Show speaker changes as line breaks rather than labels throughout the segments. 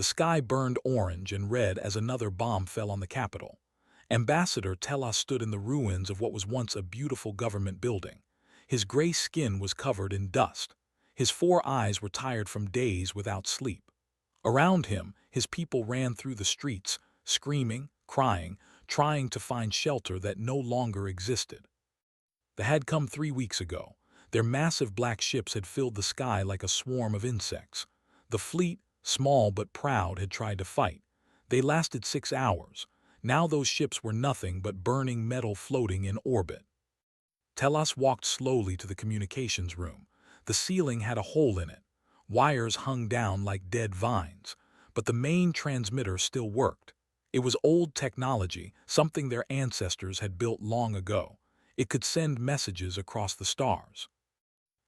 The sky burned orange and red as another bomb fell on the capital. Ambassador Telos stood in the ruins of what was once a beautiful government building. His gray skin was covered in dust. His 4 eyes were tired from days without sleep. Around him, his people ran through the streets, screaming, crying, trying to find shelter that no longer existed. They had come 3 weeks ago. Their massive black ships had filled the sky like a swarm of insects. The fleet, small but proud, had tried to fight. They lasted 6 hours. Now those ships were nothing but burning metal floating in orbit. Telos walked slowly to the communications room. The ceiling had a hole in it. Wires hung down like dead vines. But the main transmitter still worked. It was old technology, something their ancestors had built long ago. It could send messages across the stars.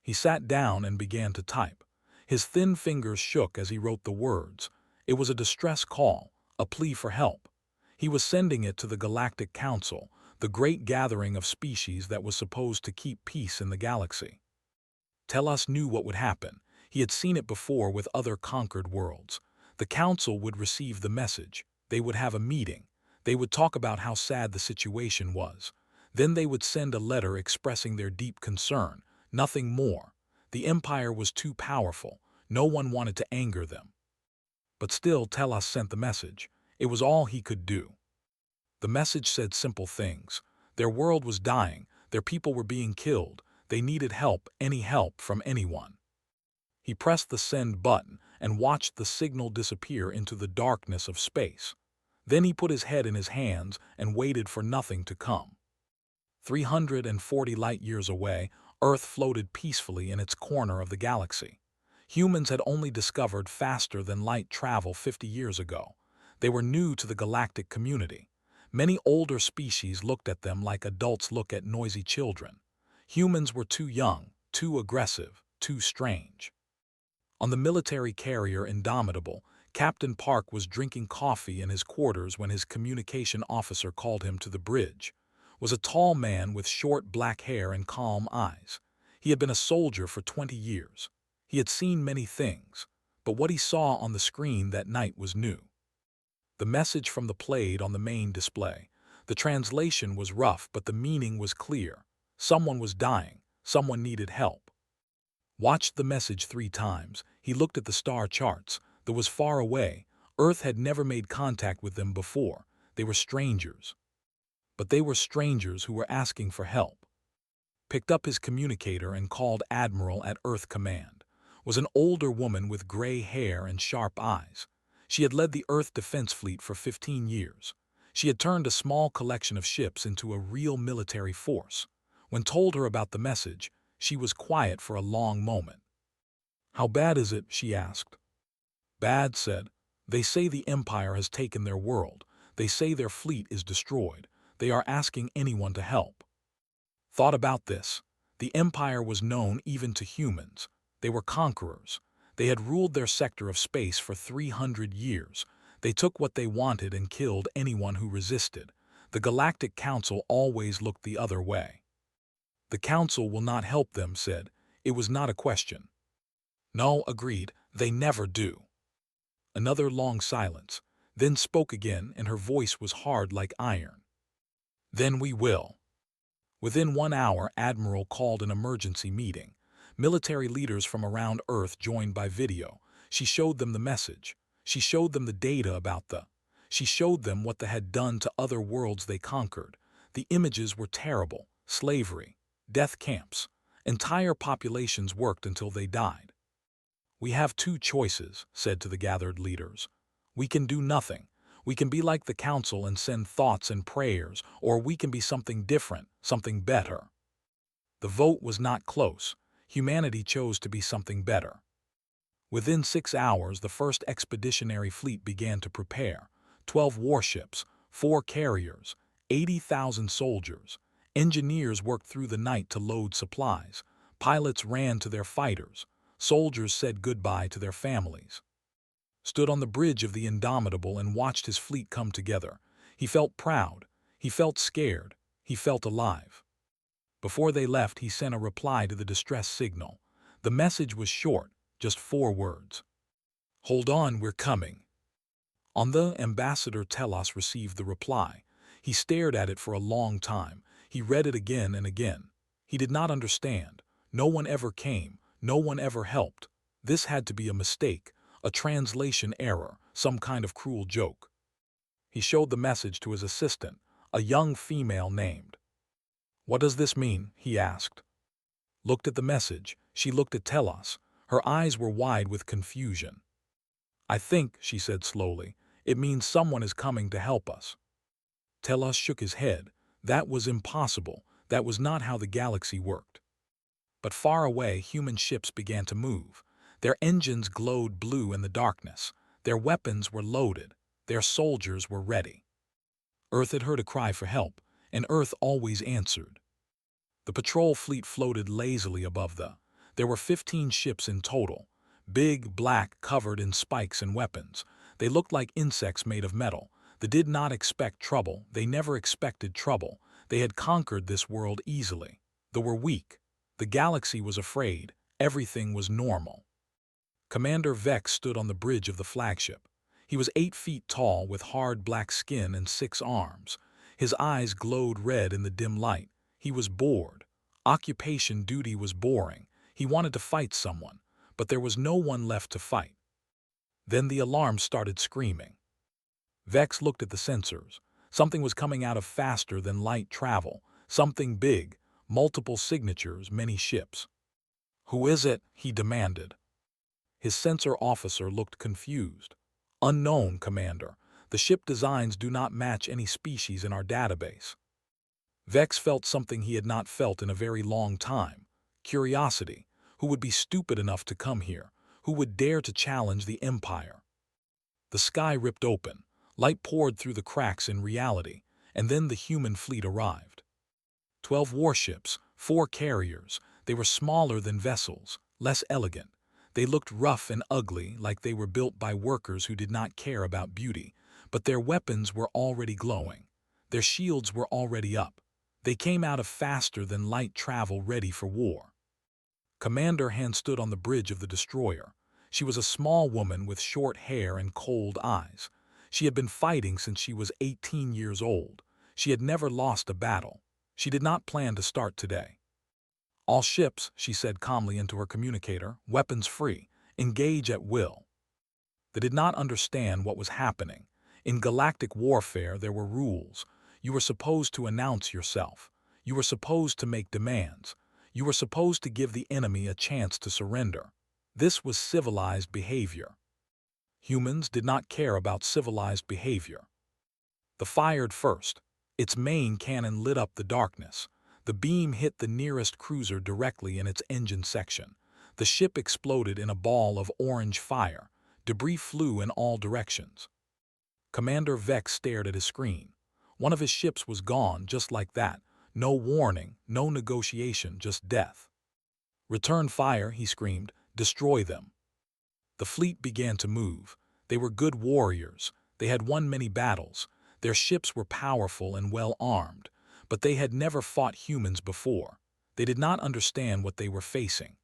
He sat down and began to type. His thin fingers shook as he wrote the words. It was a distress call, a plea for help. He was sending it to the Galactic Council, the great gathering of species that was supposed to keep peace in the galaxy. Telos knew what would happen. He had seen it before with other conquered worlds. The Council would receive the message. They would have a meeting. They would talk about how sad the situation was. Then they would send a letter expressing their deep concern. Nothing more. The Empire was too powerful. No one wanted to anger them. But still, Telos sent the message. It was all he could do. The message said simple things. Their world was dying. Their people were being killed. They needed help, any help from anyone. He pressed the send button and watched the signal disappear into the darkness of space. Then he put his head in his hands and waited for nothing to come. 340 light-years away, Earth floated peacefully in its corner of the galaxy. Humans had only discovered faster-than-light travel 50 years ago. They were new to the galactic community. Many older species looked at them like adults look at noisy children. Humans were too young, too aggressive, too strange. On the military carrier Indomitable, Captain Park was drinking coffee in his quarters when his communication officer called him to the bridge. Was a tall man with short black hair and calm eyes. He had been a soldier for 20 years. He had seen many things, but what he saw on the screen that night was new. The message from the Pleaded on the main display. The translation was rough, but the meaning was clear. Someone was dying. Someone needed help. Watched the message 3 times. He looked at the star charts. That was far away. Earth had never made contact with them before. They were strangers. But they were strangers who were asking for help. Picked up his communicator and called Admiral at Earth Command. Was an older woman with gray hair and sharp eyes. She had led the Earth Defense Fleet for 15 years. She had turned a small collection of ships into a real military force. When told her about the message, she was quiet for a long moment. "How bad is it?" she asked. "Bad," said. "They say the Empire has taken their world. They say their fleet is destroyed. They are asking anyone to help." Thought about this. The Empire was known even to humans. They were conquerors. They had ruled their sector of space for 300 years. They took what they wanted and killed anyone who resisted. The Galactic Council always looked the other way. "The Council will not help them," said. It was not a question. "No," agreed. "They never do." Another long silence. Then spoke again, and her voice was hard like iron. "Then we will." Within 1 hour, Admiral called an emergency meeting. Military leaders from around Earth joined by video. She showed them the message. She showed them the data about She showed them what they had done to other worlds they conquered. The images were terrible. Slavery. Death camps. Entire populations worked until they died. "We have 2 choices," said to the gathered leaders. "We can do nothing. We can be like the Council and send thoughts and prayers, or we can be something different, something better." The vote was not close. Humanity chose to be something better. Within 6 hours, the first expeditionary fleet began to prepare. 12 warships, 4 carriers, 80,000 soldiers. Engineers worked through the night to load supplies. Pilots ran to their fighters. Soldiers said goodbye to their families. Stood on the bridge of the Indomitable and watched his fleet come together. He felt proud. He felt scared. He felt alive. Before they left, he sent a reply to the distress signal. The message was short, just 4 words. "Hold on, we're coming." On the Ambassador Telos received the reply. He stared at it for a long time. He read it again and again. He did not understand. No one ever came. No one ever helped. This had to be a mistake, a translation error, some kind of cruel joke. He showed the message to his assistant, a young female named. "What does this mean?" he asked. Looked at the message. She looked at Telos. Her eyes were wide with confusion. "I think," she said slowly, "it means someone is coming to help us." Telos shook his head. That was impossible. That was not how the galaxy worked. But far away, human ships began to move. Their engines glowed blue in the darkness. Their weapons were loaded. Their soldiers were ready. Earth had heard a cry for help, and Earth always answered. The patrol fleet floated lazily above the. There were 15 ships in total. Big, black, covered in spikes and weapons. They looked like insects made of metal. They did not expect trouble. They never expected trouble. They had conquered this world easily. They were weak. The galaxy was afraid. Everything was normal. Commander Vex stood on the bridge of the flagship. He was 8 feet tall with hard black skin and 6 arms. His eyes glowed red in the dim light. He was bored. Occupation duty was boring. He wanted to fight someone, but there was no one left to fight. Then the alarm started screaming. Vex looked at the sensors. Something was coming out of faster than light travel. Something big, multiple signatures, many ships. "Who is it?" he demanded. His sensor officer looked confused. "Unknown, Commander. The ship designs do not match any species in our database." Vex felt something he had not felt in a very long time. Curiosity. Who would be stupid enough to come here? Who would dare to challenge the Empire? The sky ripped open. Light poured through the cracks in reality, and then the human fleet arrived. 12 warships, 4 carriers. They were smaller than vessels, less elegant. They looked rough and ugly, like they were built by workers who did not care about beauty, but their weapons were already glowing. Their shields were already up. They came out of faster than light travel, ready for war. Commander Han stood on the bridge of the destroyer. She was a small woman with short hair and cold eyes. She had been fighting since she was 18 years old. She had never lost a battle. She did not plan to start today. "All ships," she said calmly into her communicator, "weapons free. Engage at will." They did not understand what was happening. In galactic warfare there were rules. You were supposed to announce yourself. You were supposed to make demands. You were supposed to give the enemy a chance to surrender. This was civilized behavior. Humans did not care about civilized behavior. The fired first. Its main cannon lit up the darkness. The beam hit the nearest cruiser directly in its engine section. The ship exploded in a ball of orange fire. Debris flew in all directions. Commander Vex stared at his screen. One of his ships was gone just like that. No warning, no negotiation, just death. "Return fire," he screamed. "Destroy them." The fleet began to move. They were good warriors. They had won many battles. Their ships were powerful and well armed, but they had never fought humans before. They did not understand what they were facing.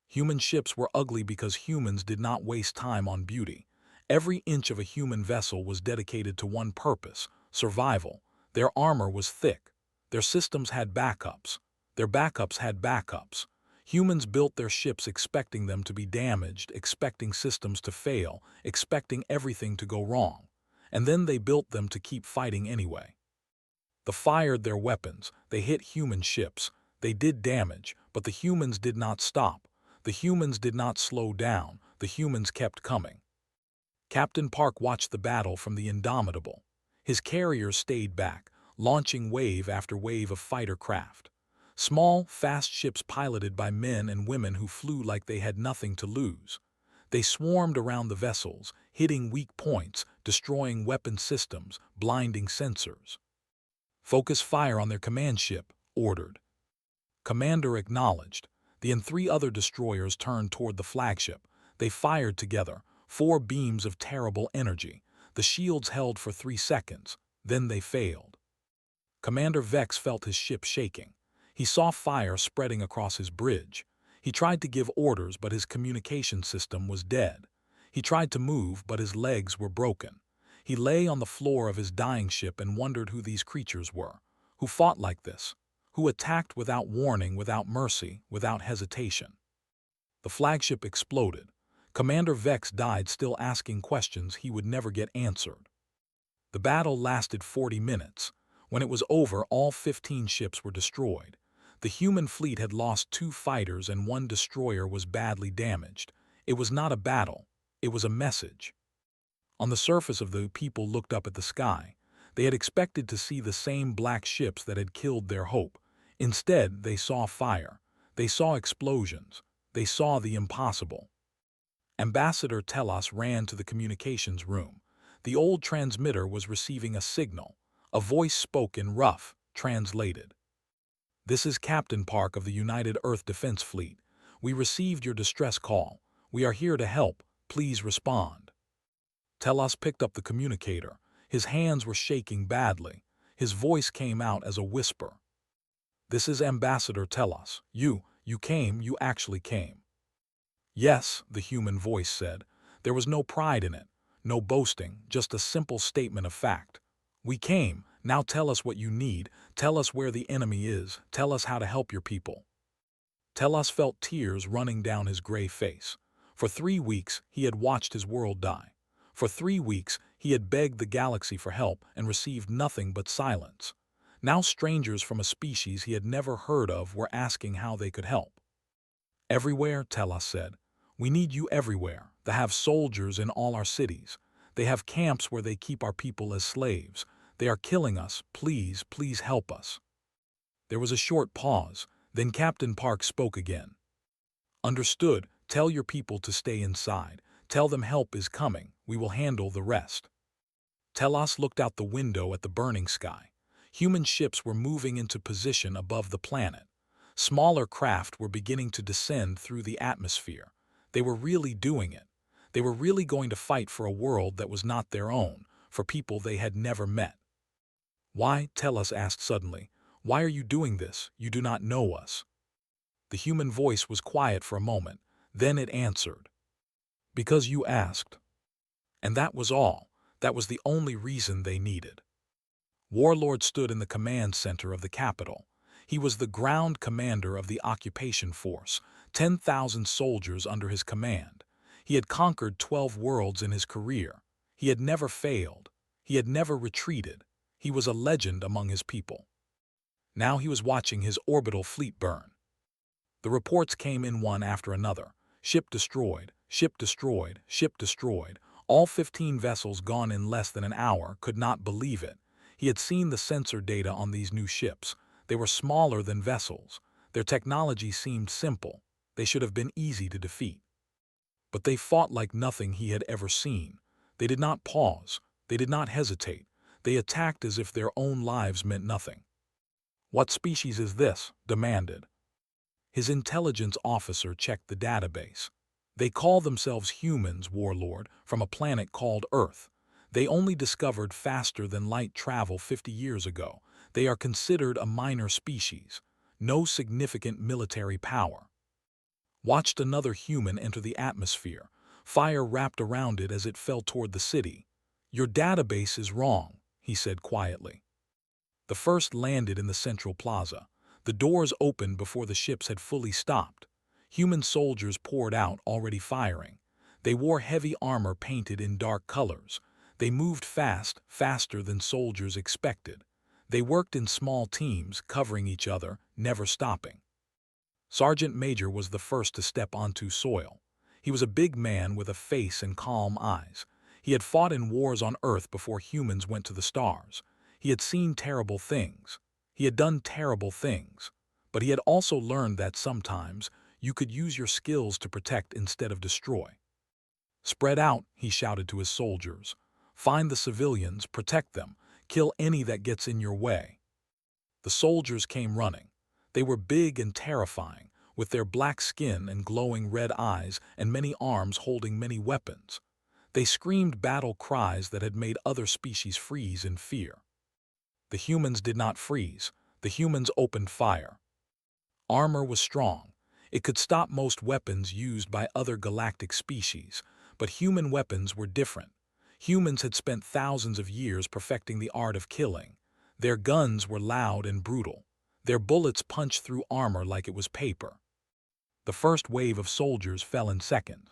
Human ships were ugly because humans did not waste time on beauty. Every inch of a human vessel was dedicated to one purpose: survival. Their armor was thick. Their systems had backups. Their backups had backups. Humans built their ships expecting them to be damaged, expecting systems to fail, expecting everything to go wrong. And then they built them to keep fighting anyway. They fired their weapons. They hit human ships. They did damage, but the humans did not stop. The humans did not slow down. The humans kept coming. Captain Park watched the battle from the Indomitable. His carriers stayed back, launching wave after wave of fighter craft. Small, fast ships piloted by men and women who flew like they had nothing to lose. They swarmed around the vessels, hitting weak points, destroying weapon systems, blinding sensors. "Focus fire on their command ship," ordered. Commander acknowledged. The 3 other destroyers turned toward the flagship. They fired together, 4 beams of terrible energy. The shields held for 3 seconds. Then they failed. Commander Vex felt his ship shaking. He saw fire spreading across his bridge. He tried to give orders, but his communication system was dead. He tried to move, but his legs were broken. He lay on the floor of his dying ship and wondered who these creatures were, who fought like this, who attacked without warning, without mercy, without hesitation. The flagship exploded. Commander Vex died still asking questions he would never get answered. The battle lasted 40 minutes. When it was over, all 15 ships were destroyed. The human fleet had lost 2 fighters and 1 destroyer was badly damaged. It was not a battle. It was a message. On the surface of the people looked up at the sky. They had expected to see the same black ships that had killed their hope. Instead, they saw fire. They saw explosions. They saw the impossible. Ambassador Telos ran to the communications room. The old transmitter was receiving a signal. A voice spoke in rough, translated. "This is Captain Park of the United Earth Defense Fleet. We received your distress call. We are here to help. Please respond." Telos picked up the communicator. His hands were shaking badly. His voice came out as a whisper. "This is Ambassador Telos. You came, you actually came." "Yes," the human voice said. There was no pride in it, no boasting, just a simple statement of fact. "We came. Now tell us what you need. Tell us where the enemy is. Tell us how to help your people." Telos felt tears running down his gray face. For 3 weeks, he had watched his world die. For 3 weeks, he had begged the galaxy for help and received nothing but silence. Now strangers from a species he had never heard of were asking how they could help. "Everywhere," Telos said. "We need you everywhere. They have soldiers in all our cities. They have camps where they keep our people as slaves. They are killing us. Please, please help us." There was a short pause. Then Captain Park spoke again. "Understood. Tell your people to stay inside. Tell them help is coming. We will handle the rest." Telos looked out the window at the burning sky. Human ships were moving into position above the planet. Smaller craft were beginning to descend through the atmosphere. They were really doing it. They were really going to fight for a world that was not their own, for people they had never met. "Why?" Telos asked suddenly. "Why are you doing this? You do not know us." The human voice was quiet for a moment. Then it answered. "Because you asked." And that was all. That was the only reason they needed. Warlord stood in the command center of the capital. He was the ground commander of the occupation force, 10,000 soldiers under his command. He had conquered 12 worlds in his career. He had never failed. He had never retreated. He was a legend among his people. Now he was watching his orbital fleet burn. The reports came in one after another. Ship destroyed, ship destroyed, ship destroyed. All 15 vessels gone in less than an hour. Could not believe it. He had seen the sensor data on these new ships. They were smaller than vessels. Their technology seemed simple. They should have been easy to defeat. But they fought like nothing he had ever seen. They did not pause. They did not hesitate. They attacked as if their own lives meant nothing. "What species is this?" demanded. His intelligence officer checked the database. "They call themselves humans, Warlord, from a planet called Earth. They only discovered faster-than-light travel 50 years ago. They are considered a minor species. No significant military power." Watched another human enter the atmosphere. Fire wrapped around it as it fell toward the city. "Your database is wrong," he said quietly. The first landed in the central plaza. The doors opened before the ships had fully stopped. Human soldiers poured out, already firing. They wore heavy armor painted in dark colors. They moved fast, faster than soldiers expected. They worked in small teams, covering each other, never stopping. Sergeant Major was the first to step onto soil. He was a big man with a face and calm eyes. He had fought in wars on Earth before humans went to the stars. He had seen terrible things. He had done terrible things. But he had also learned that sometimes you could use your skills to protect instead of destroy. "Spread out," he shouted to his soldiers. "Find the civilians, protect them, kill any that gets in your way." The soldiers came running. They were big and terrifying, with their black skin and glowing red eyes and many arms holding many weapons. They screamed battle cries that had made other species freeze in fear. The humans did not freeze. The humans opened fire. Armor was strong. It could stop most weapons used by other galactic species, but human weapons were different. Humans had spent thousands of years perfecting the art of killing. Their guns were loud and brutal. Their bullets punched through armor like it was paper. The first wave of soldiers fell in seconds.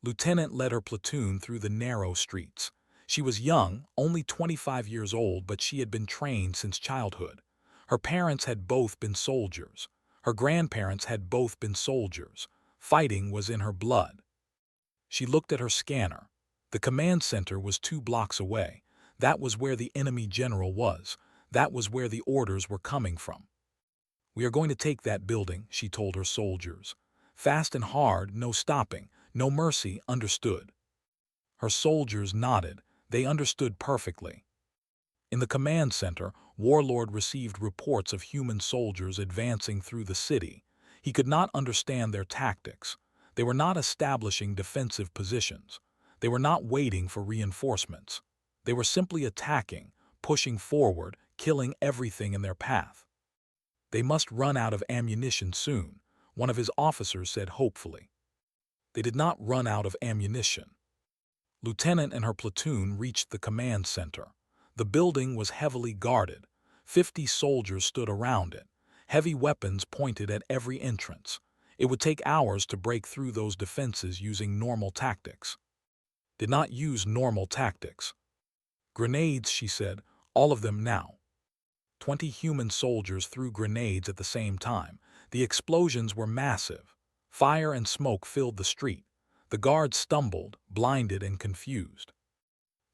Lieutenant led her platoon through the narrow streets. She was young, only 25 years old, but she had been trained since childhood. Her parents had both been soldiers. Her grandparents had both been soldiers. Fighting was in her blood. She looked at her scanner. The command center was 2 blocks away. That was where the enemy general was. That was where the orders were coming from. "We are going to take that building," she told her soldiers. "Fast and hard, no stopping, no mercy, understood?" Her soldiers nodded. They understood perfectly. In the command center, Warlord received reports of human soldiers advancing through the city. He could not understand their tactics. They were not establishing defensive positions. They were not waiting for reinforcements. They were simply attacking, pushing forward, killing everything in their path. "They must run out of ammunition soon," one of his officers said hopefully. They did not run out of ammunition. Lieutenant and her platoon reached the command center. The building was heavily guarded. 50 soldiers stood around it. Heavy weapons pointed at every entrance. It would take hours to break through those defenses using normal tactics. Did not use normal tactics. "Grenades," she said, "all of them now." 20 human soldiers threw grenades at the same time. The explosions were massive. Fire and smoke filled the street. The guards stumbled, blinded and confused.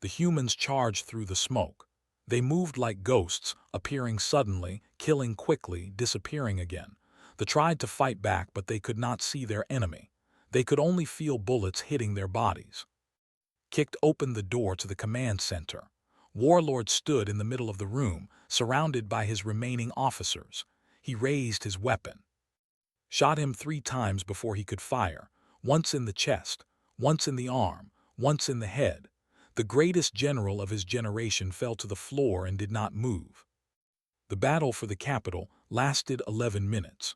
The humans charged through the smoke. They moved like ghosts, appearing suddenly, killing quickly, disappearing again. They tried to fight back, but they could not see their enemy. They could only feel bullets hitting their bodies. Kicked open the door to the command center. Warlord stood in the middle of the room, surrounded by his remaining officers. He raised his weapon. Shot him 3 times before he could fire, once in the chest, once in the arm, once in the head. The greatest general of his generation fell to the floor and did not move. The battle for the capital lasted 11 minutes.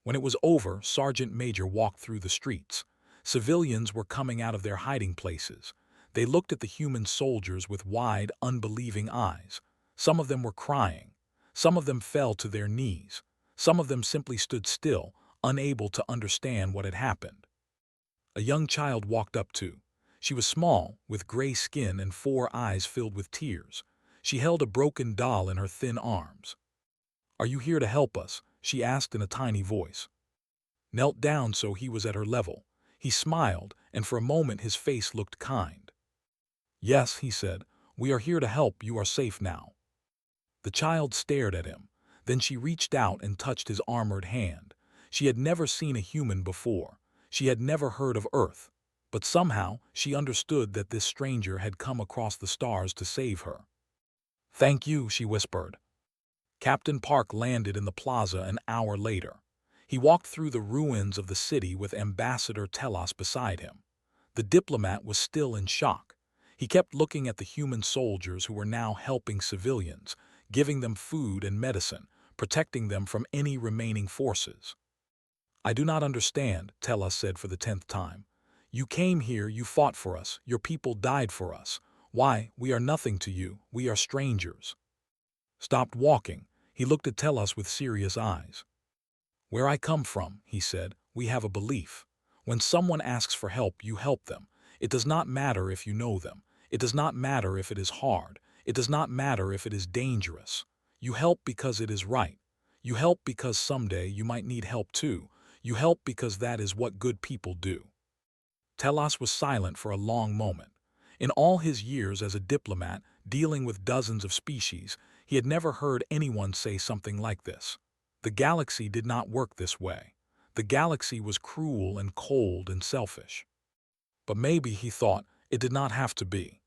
When it was over, Sergeant Major walked through the streets. Civilians were coming out of their hiding places. They looked at the human soldiers with wide, unbelieving eyes. Some of them were crying. Some of them fell to their knees. Some of them simply stood still, unable to understand what had happened. A young child walked up to. She was small, with gray skin and 4 eyes filled with tears. She held a broken doll in her thin arms. "Are you here to help us?" she asked in a tiny voice. Knelt down so he was at her level. He smiled, and for a moment his face looked kind. "Yes," he said, "we are here to help. You are safe now." The child stared at him. Then she reached out and touched his armored hand. She had never seen a human before. She had never heard of Earth. But somehow she understood that this stranger had come across the stars to save her. "Thank you," she whispered. Captain Park landed in the plaza an hour later. He walked through the ruins of the city with Ambassador Telos beside him. The diplomat was still in shock. He kept looking at the human soldiers who were now helping civilians, giving them food and medicine, protecting them from any remaining forces. "I do not understand," Telos said for the 10th time. "You came here, you fought for us, your people died for us. Why, we are nothing to you, we are strangers." Stopped walking. He looked at Telos with serious eyes. "Where I come from," he said, "we have a belief. When someone asks for help, you help them. It does not matter if you know them. It does not matter if it is hard. It does not matter if it is dangerous. You help because it is right. You help because someday you might need help too. You help because that is what good people do." Telos was silent for a long moment. In all his years as a diplomat, dealing with dozens of species, he had never heard anyone say something like this. The galaxy did not work this way. The galaxy was cruel and cold and selfish. But maybe, he thought, it did not have to be.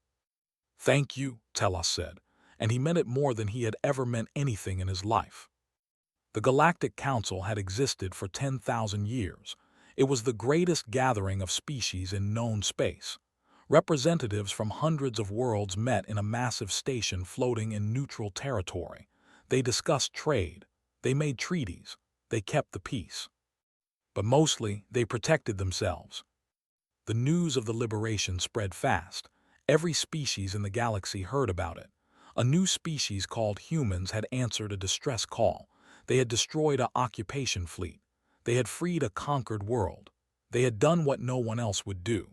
"Thank you," Telos said, and he meant it more than he had ever meant anything in his life. The Galactic Council had existed for 10,000 years. It was the greatest gathering of species in known space. Representatives from hundreds of worlds met in a massive station floating in neutral territory. They discussed trade. They made treaties. They kept the peace. But mostly, they protected themselves. The news of the liberation spread fast. Every species in the galaxy heard about it. A new species called humans had answered a distress call. They had destroyed an occupation fleet. They had freed a conquered world. They had done what no one else would do.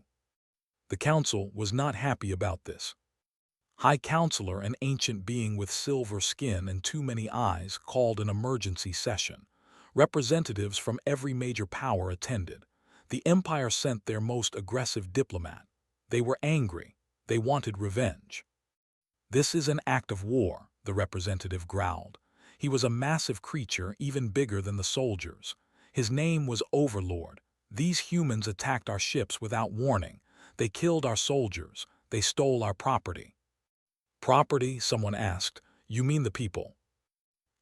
The council was not happy about this. High Counselor, an ancient being with silver skin and too many eyes, called an emergency session. Representatives from every major power attended. The Empire sent their most aggressive diplomat. They were angry. They wanted revenge. "This is an act of war," the representative growled. He was a massive creature, even bigger than the soldiers. His name was Overlord. "These humans attacked our ships without warning. They killed our soldiers. They stole our property." "Property?" someone asked. "You mean the people?"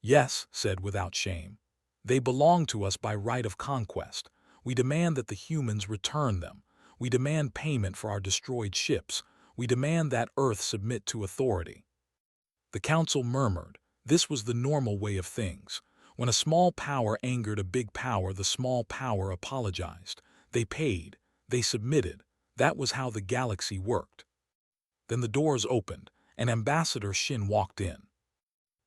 "Yes," said without shame. "They belong to us by right of conquest. We demand that the humans return them. We demand payment for our destroyed ships. We demand that Earth submit to authority." The council murmured. This was the normal way of things. When a small power angered a big power, the small power apologized. They paid. They submitted. That was how the galaxy worked. Then the doors opened, and Ambassador Shin walked in.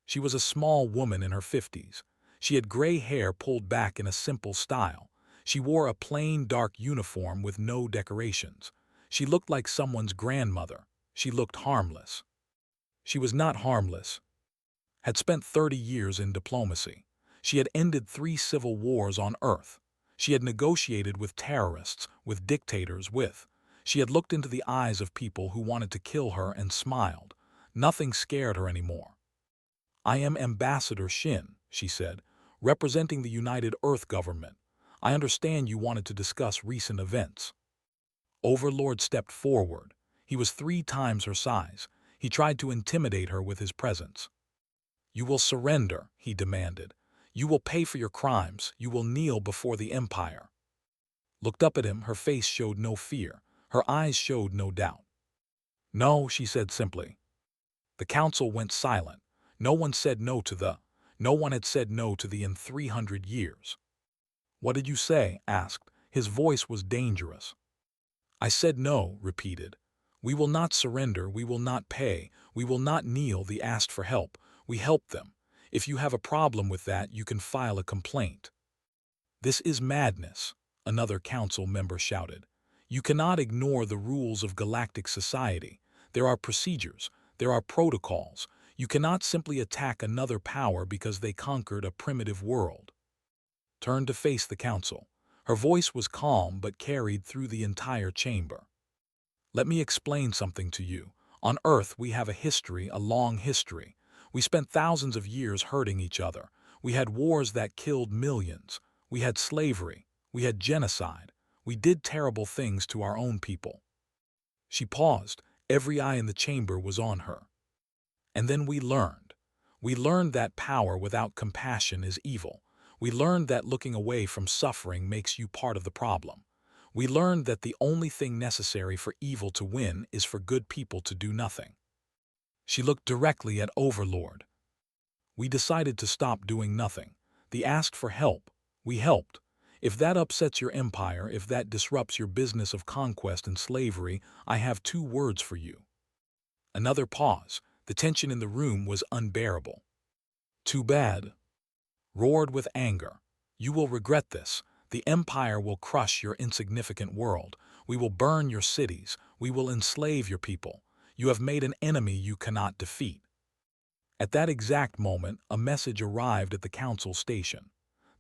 She was a small woman in her 50s. She had gray hair pulled back in a simple style. She wore a plain dark uniform with no decorations. She looked like someone's grandmother. She looked harmless. She was not harmless. Had spent 30 years in diplomacy. She had ended 3 civil wars on Earth. She had negotiated with terrorists, with dictators, She had looked into the eyes of people who wanted to kill her and smiled. Nothing scared her anymore. "I am Ambassador Shin," she said, "representing the United Earth government. I understand you wanted to discuss recent events." Overlord stepped forward. He was 3 times her size. He tried to intimidate her with his presence. "You will surrender," he demanded. "You will pay for your crimes. You will kneel before the Empire." Looked up at him, her face showed no fear. Her eyes showed no doubt. "No," she said simply. The council went silent. No one said no to the. No one had said no to the in 300 years. "What did you say?" asked. His voice was dangerous. "I said no," repeated. "We will not surrender. We will not pay. We will not kneel." They asked for help. We helped them. If you have a problem with that, you can file a complaint. "This is madness," another council member shouted. "You cannot ignore the rules of galactic society. There are procedures. There are protocols. You cannot simply attack another power because they conquered a primitive world." Turned to face the council. Her voice was calm but carried through the entire chamber. "Let me explain something to you. On Earth we have a history, a long history. We spent thousands of years hurting each other. We had wars that killed millions. We had slavery. We had genocide. We did terrible things to our own people." She paused. Every eye in the chamber was on her. "And then we learned. We learned that power without compassion is evil. We learned that looking away from suffering makes you part of the problem. We learned that the only thing necessary for evil to win is for good people to do nothing." She looked directly at Overlord. "We decided to stop doing nothing. They asked for help. We helped. If that upsets your empire, if that disrupts your business of conquest and slavery, I have 2 words for you." Another pause. The tension in the room was unbearable. "Too bad." Roared with anger. "You will regret this. The Empire will crush your insignificant world. We will burn your cities. We will enslave your people. You have made an enemy you cannot defeat." At that exact moment, a message arrived at the council station.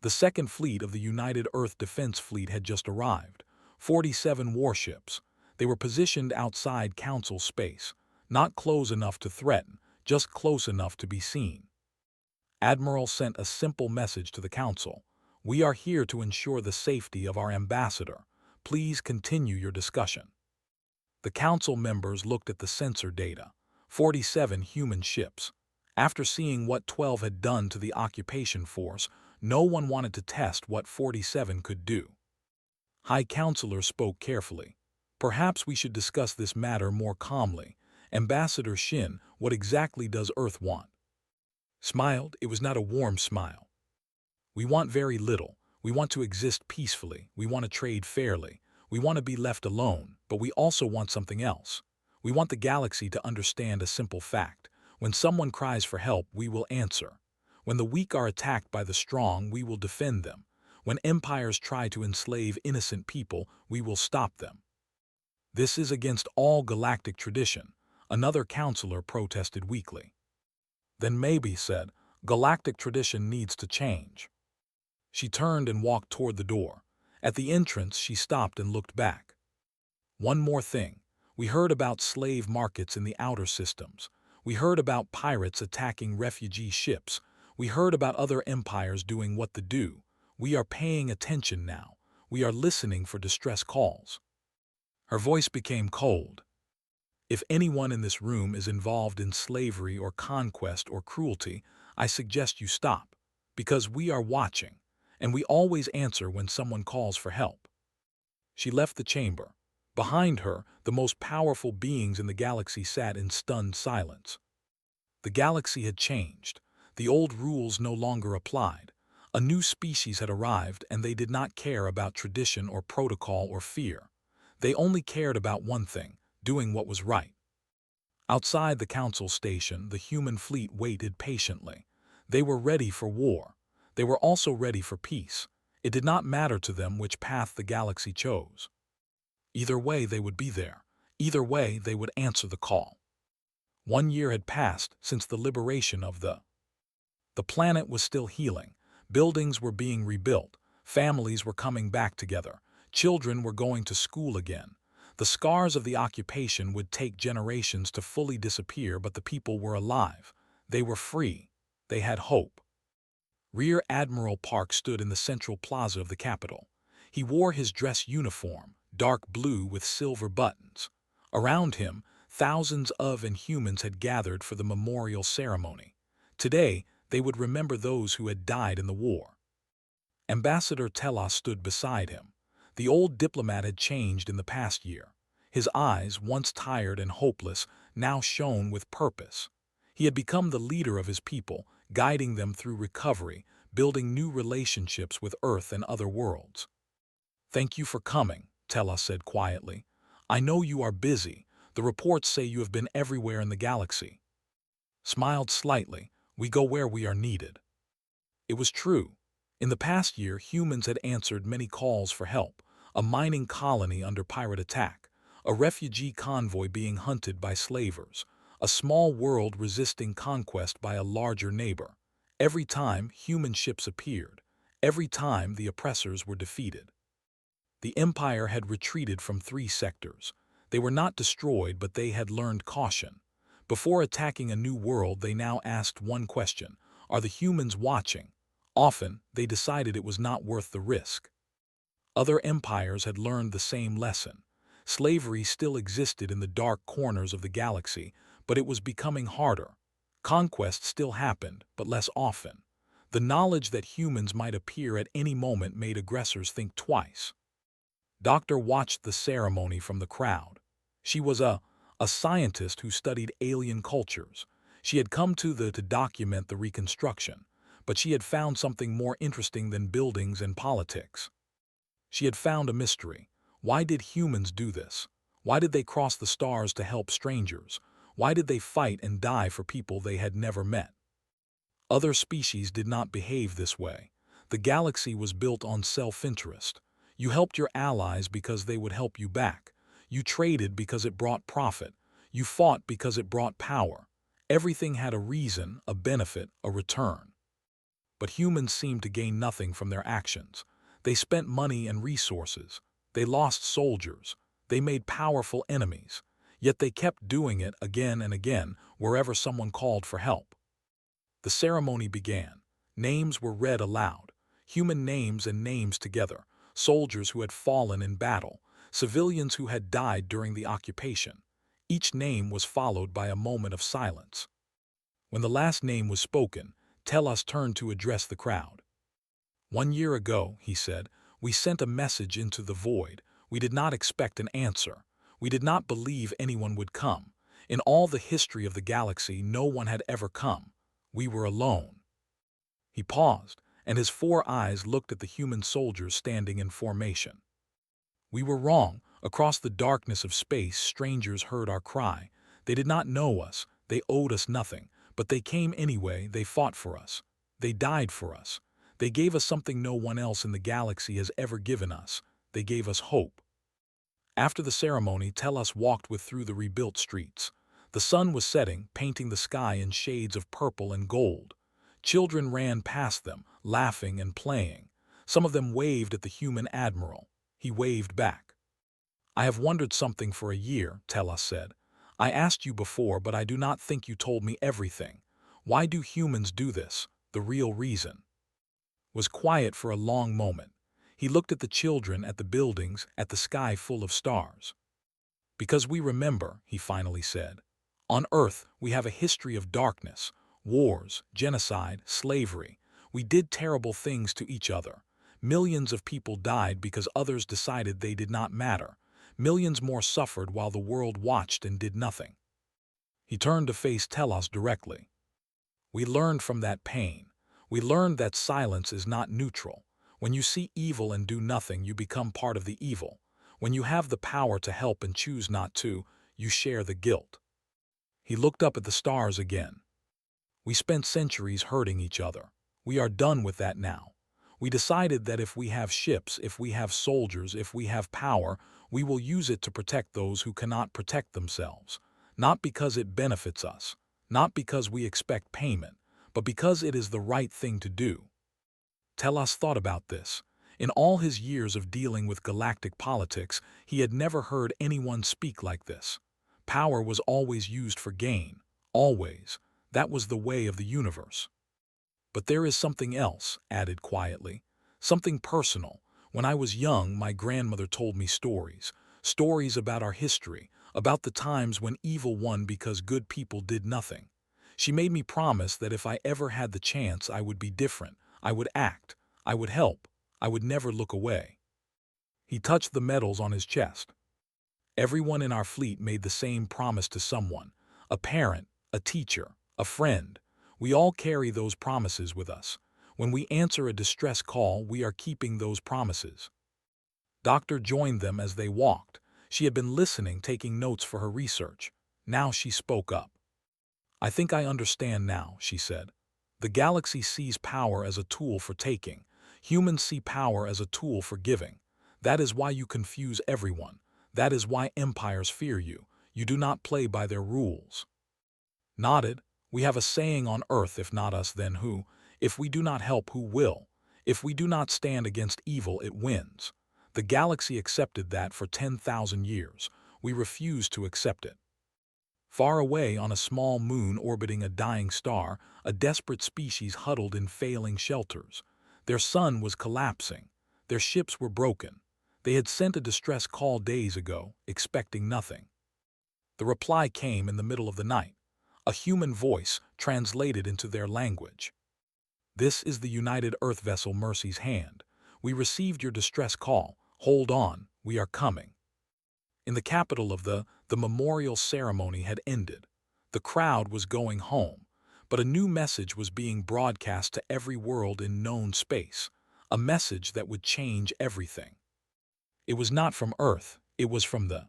The Second Fleet of the United Earth Defense Fleet had just arrived. 47 warships. They were positioned outside council space, not close enough to threaten, just close enough to be seen. Admiral sent a simple message to the council. "We are here to ensure the safety of our ambassador. Please continue your discussion." The council members looked at the sensor data. 47 human ships. After seeing what 12 had done to the occupation force, no one wanted to test what 47 could do. High Counselor spoke carefully. "Perhaps we should discuss this matter more calmly. Ambassador Shin, what exactly does Earth want?" Smiled. It was not a warm smile. "We want very little. We want to exist peacefully. We want to trade fairly. We want to be left alone, but we also want something else. We want the galaxy to understand a simple fact. When someone cries for help, we will answer. When the weak are attacked by the strong, we will defend them. When empires try to enslave innocent people, we will stop them. This is against all galactic tradition, another counselor protested weakly. Then Maybe said, galactic tradition needs to change. She turned and walked toward the door. At the entrance, she stopped and looked back. One more thing. We heard about slave markets in the outer systems. We heard about pirates attacking refugee ships. We heard about other empires doing what to do. We are paying attention now. We are listening for distress calls. Her voice became cold. If anyone in this room is involved in slavery or conquest or cruelty, I suggest you stop, because we are watching, and we always answer when someone calls for help. She left the chamber. Behind her, the most powerful beings in the galaxy sat in stunned silence. The galaxy had changed. The old rules no longer applied. A new species had arrived, and they did not care about tradition or protocol or fear. They only cared about one thing, doing what was right. Outside the council station, the human fleet waited patiently. They were ready for war. They were also ready for peace. It did not matter to them which path the galaxy chose. Either way, they would be there. Either way, they would answer the call. 1 year had passed since the liberation of the planet was still healing. Buildings were being rebuilt. Families were coming back together. Children were going to school again. The scars of the occupation would take generations to fully disappear, but the people were alive. They were free. They had hope. Rear Admiral Park stood in the central plaza of the capital. He wore his dress uniform, dark blue with silver buttons. Around him, thousands of Inhumans had gathered for the memorial ceremony. Today, they would remember those who had died in the war. Ambassador Telos stood beside him. The old diplomat had changed in the past year. His eyes, once tired and hopeless, now shone with purpose. He had become the leader of his people, guiding them through recovery, building new relationships with Earth and other worlds. "Thank you for coming," Telos said quietly. "I know you are busy. The reports say you have been everywhere in the galaxy." Smiled slightly, "We go where we are needed." It was true. In the past year, humans had answered many calls for help. A mining colony under pirate attack, a refugee convoy being hunted by slavers, a small world resisting conquest by a larger neighbor. Every time, human ships appeared. Every time, the oppressors were defeated. The Empire had retreated from 3 sectors. They were not destroyed, but they had learned caution. Before attacking a new world, they now asked one question: are the humans watching? Often, they decided it was not worth the risk. Other empires had learned the same lesson. Slavery still existed in the dark corners of the galaxy, but it was becoming harder. Conquest still happened, but less often. The knowledge that humans might appear at any moment made aggressors think twice. Doctor watched the ceremony from the crowd. She was a scientist who studied alien cultures. She had come to document the reconstruction, but she had found something more interesting than buildings and politics. She had found a mystery. Why did humans do this? Why did they cross the stars to help strangers? Why did they fight and die for people they had never met? Other species did not behave this way. The galaxy was built on self-interest. You helped your allies because they would help you back. You traded because it brought profit. You fought because it brought power. Everything had a reason, a benefit, a return. But humans seemed to gain nothing from their actions. They spent money and resources. They lost soldiers. They made powerful enemies. Yet they kept doing it again and again wherever someone called for help. The ceremony began. Names were read aloud. Human names and names together. Soldiers who had fallen in battle. Civilians who had died during the occupation. Each name was followed by a moment of silence. When the last name was spoken, Telos turned to address the crowd. 1 year ago, he said, we sent a message into the void. We did not expect an answer. We did not believe anyone would come. In all the history of the galaxy, no one had ever come. We were alone. He paused, and his 4 eyes looked at the human soldiers standing in formation. We were wrong. Across the darkness of space, strangers heard our cry. They did not know us, they owed us nothing, but they came anyway, they fought for us. They died for us. They gave us something no one else in the galaxy has ever given us. They gave us hope. After the ceremony, Tellus walked with through the rebuilt streets. The sun was setting, painting the sky in shades of purple and gold. Children ran past them, laughing and playing. Some of them waved at the human admiral. He waved back. I have wondered something for a year, Tellus said. I asked you before, but I do not think you told me everything. Why do humans do this? The real reason. Was quiet for a long moment. He looked at the children, at the buildings, at the sky full of stars. Because we remember, he finally said. On Earth, we have a history of darkness, wars, genocide, slavery. We did terrible things to each other. Millions of people died because others decided they did not matter. Millions more suffered while the world watched and did nothing. He turned to face Telos directly. We learned from that pain. We learned that silence is not neutral. When you see evil and do nothing, you become part of the evil. When you have the power to help and choose not to, you share the guilt. He looked up at the stars again. We spent centuries hurting each other. We are done with that now. We decided that if we have ships, if we have soldiers, if we have power, we will use it to protect those who cannot protect themselves. Not because it benefits us, not because we expect payment, but because it is the right thing to do. Telos thought about this. In all his years of dealing with galactic politics, he had never heard anyone speak like this. Power was always used for gain. Always. That was the way of the universe. But there is something else, added quietly. Something personal. When I was young, my grandmother told me stories. Stories about our history, about the times when evil won because good people did nothing. She made me promise that if I ever had the chance, I would be different. I would act. I would help. I would never look away. He touched the medals on his chest. Everyone in our fleet made the same promise to someone. A parent, a teacher, a friend. We all carry those promises with us. When we answer a distress call, we are keeping those promises. Doctor joined them as they walked. She had been listening, taking notes for her research. Now she spoke up. I think I understand now, she said. The galaxy sees power as a tool for taking. Humans see power as a tool for giving. That is why you confuse everyone. That is why empires fear you. You do not play by their rules. Nodded. We have a saying on Earth, if not us, then who? If we do not help, who will? If we do not stand against evil, it wins. The galaxy accepted that for 10,000 years. We refuse to accept it. Far away on a small moon orbiting a dying star, a desperate species huddled in failing shelters. Their sun was collapsing. Their ships were broken. They had sent a distress call days ago, expecting nothing. The reply came in the middle of the night. A human voice translated into their language. This is the United Earth vessel Mercy's Hand. We received your distress call. Hold on, we are coming. In the capital of the memorial ceremony had ended. The crowd was going home, but a new message was being broadcast to every world in known space, a message that would change everything. It was not from Earth, it was from the.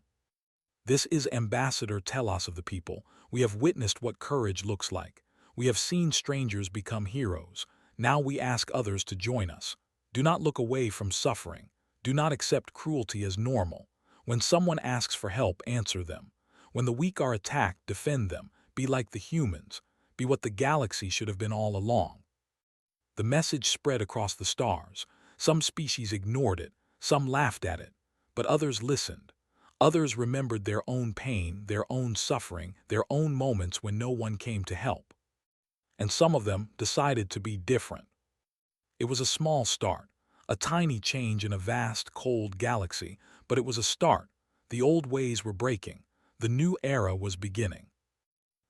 This is Ambassador Telos of the people. We have witnessed what courage looks like. We have seen strangers become heroes. Now we ask others to join us. Do not look away from suffering. Do not accept cruelty as normal. When someone asks for help, answer them. When the weak are attacked, defend them. Be like the humans. Be what the galaxy should have been all along. The message spread across the stars. Some species ignored it. Some laughed at it. But others listened. Others remembered their own pain, their own suffering, their own moments when no one came to help. And some of them decided to be different. It was a small start, a tiny change in a vast, cold galaxy, but it was a start. The old ways were breaking. The new era was beginning.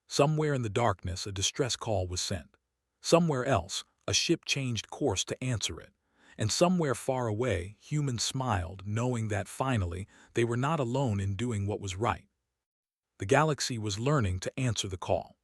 Somewhere in the darkness, a distress call was sent. Somewhere else, a ship changed course to answer it. And somewhere far away, humans smiled, knowing that finally, they were not alone in doing what was right. The galaxy was learning to answer the call.